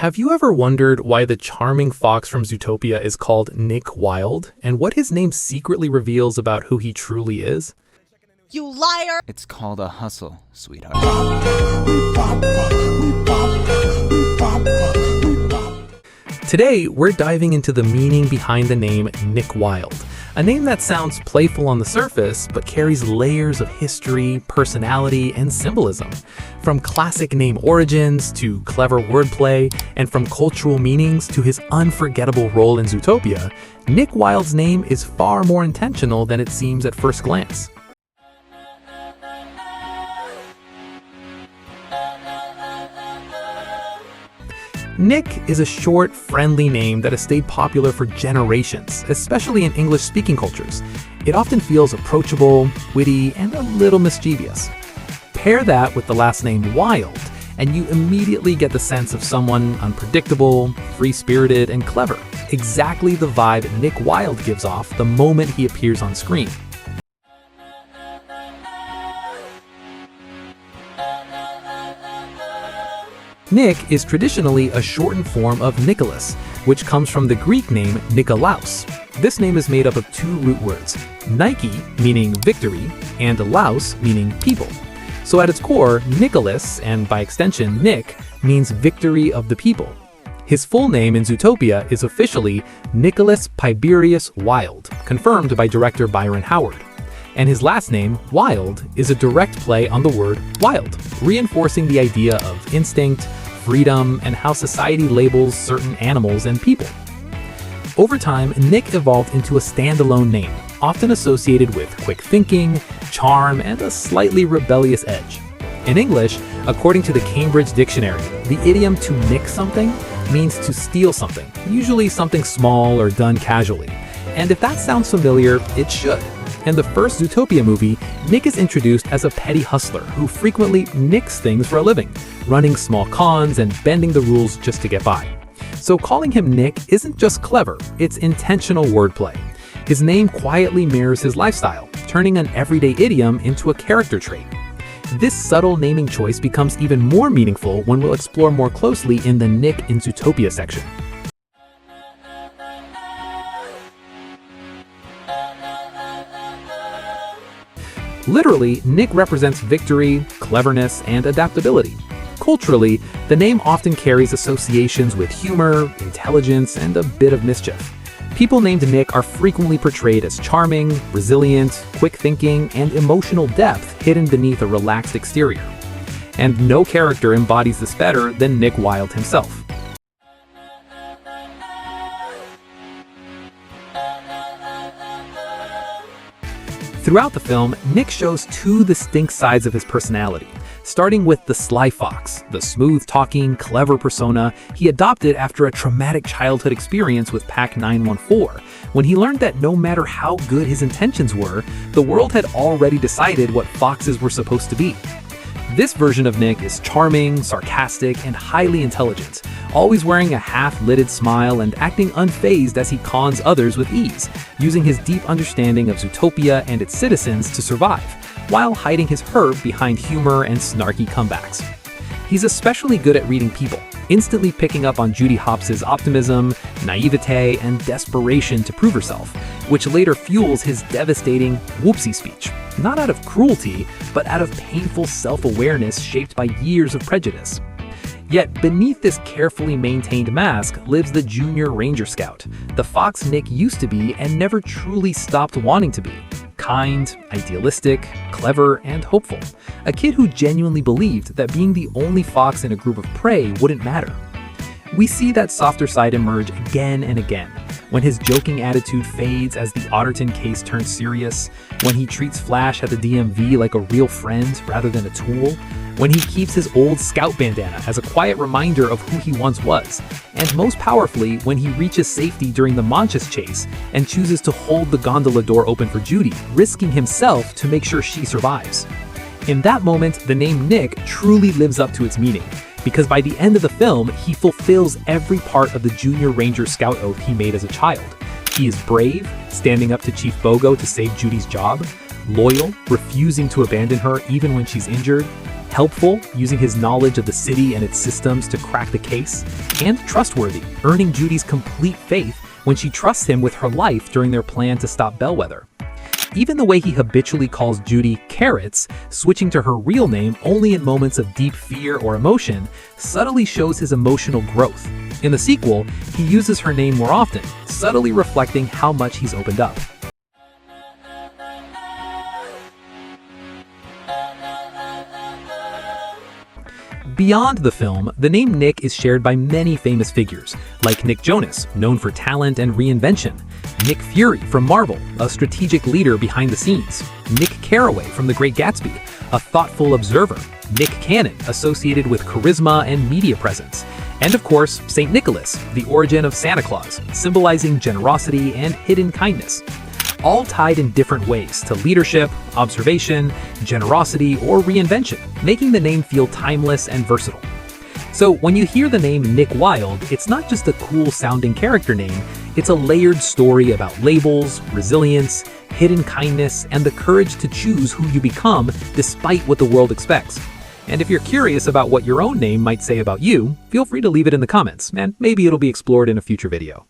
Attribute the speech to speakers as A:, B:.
A: Have you ever wondered why the charming fox from Zootopia is called Nick Wilde, and what his name secretly reveals about who he truly is?
B: You liar!
C: It's called a hustle, sweetheart.
A: Today, we're diving into the meaning behind the name Nick Wilde, a name that sounds playful on the surface, but carries layers of history, personality, and symbolism. From classic name origins to clever wordplay, and from cultural meanings to his unforgettable role in Zootopia, Nick Wilde's name is far more intentional than it seems at first glance. Nick is a short, friendly name that has stayed popular for generations, especially in English-speaking cultures. It often feels approachable, witty, and a little mischievous. Pair that with the last name Wilde, and you immediately get the sense of someone unpredictable, free-spirited, and clever. Exactly the vibe Nick Wilde gives off the moment he appears on screen. Nick is traditionally a shortened form of Nicholas, which comes from the Greek name Nikolaos. This name is made up of two root words, Nike, meaning victory, and Laos, meaning people. So at its core, Nicholas, and by extension Nick, means victory of the people. His full name in Zootopia is officially Nicholas Piberius Wilde, confirmed by director Byron Howard. And his last name, Wilde, is a direct play on the word wild, reinforcing the idea of instinct, freedom, and how society labels certain animals and people. Over time, Nick evolved into a standalone name, often associated with quick thinking, charm, and a slightly rebellious edge. In English, according to the Cambridge Dictionary, the idiom to nick something means to steal something, usually something small or done casually. And if that sounds familiar, it should. In the first Zootopia movie, Nick is introduced as a petty hustler who frequently nicks things for a living, running small cons and bending the rules just to get by. So calling him Nick isn't just clever, it's intentional wordplay. His name quietly mirrors his lifestyle, turning an everyday idiom into a character trait. This subtle naming choice becomes even more meaningful when we'll explore more closely in the Nick in Zootopia section. Literally, Nick represents victory, cleverness, and adaptability. Culturally, the name often carries associations with humor, intelligence, and a bit of mischief. People named Nick are frequently portrayed as charming, resilient, quick-thinking, and emotional depth hidden beneath a relaxed exterior. And no character embodies this better than Nick Wilde himself. Throughout the film, Nick shows two distinct sides of his personality, starting with the sly fox, the smooth-talking, clever persona he adopted after a traumatic childhood experience with Pack 914, when he learned that no matter how good his intentions were, the world had already decided what foxes were supposed to be. This version of Nick is charming, sarcastic, and highly intelligent, always wearing a half-lidded smile and acting unfazed as he cons others with ease, using his deep understanding of Zootopia and its citizens to survive, while hiding his hurt behind humor and snarky comebacks. He's especially good at reading people, instantly picking up on Judy Hopps' optimism, naivete, and desperation to prove herself, which later fuels his devastating whoopsie speech, not out of cruelty, but out of painful self-awareness shaped by years of prejudice. Yet beneath this carefully maintained mask lives the junior ranger scout, the fox Nick used to be and never truly stopped wanting to be. Kind, idealistic, clever, and hopeful. A kid who genuinely believed that being the only fox in a group of prey wouldn't matter. We see that softer side emerge again and again, when his joking attitude fades as the Otterton case turns serious, when he treats Flash at the DMV like a real friend rather than a tool, when he keeps his old scout bandana as a quiet reminder of who he once was, and most powerfully, when he reaches safety during the Manchas chase and chooses to hold the gondola door open for Judy, risking himself to make sure she survives. In that moment, the name Nick truly lives up to its meaning, because by the end of the film, he fulfills every part of the Junior Ranger Scout oath he made as a child. He is brave, standing up to Chief Bogo to save Judy's job, loyal, refusing to abandon her even when she's injured, helpful, using his knowledge of the city and its systems to crack the case, and trustworthy, earning Judy's complete faith when she trusts him with her life during their plan to stop Bellwether. Even the way he habitually calls Judy Carrots, switching to her real name only in moments of deep fear or emotion, subtly shows his emotional growth. In the sequel, he uses her name more often, subtly reflecting how much he's opened up. Beyond the film, the name Nick is shared by many famous figures, like Nick Jonas, known for talent and reinvention, Nick Fury from Marvel, a strategic leader behind the scenes, Nick Carraway from The Great Gatsby, a thoughtful observer, Nick Cannon, associated with charisma and media presence, and of course, St. Nicholas, the origin of Santa Claus, symbolizing generosity and hidden kindness. All tied in different ways to leadership, observation, generosity, or reinvention, making the name feel timeless and versatile. So when you hear the name Nick Wilde, it's not just a cool-sounding character name, it's a layered story about labels, resilience, hidden kindness, and the courage to choose who you become despite what the world expects. And if you're curious about what your own name might say about you, feel free to leave it in the comments, and maybe it'll be explored in a future video.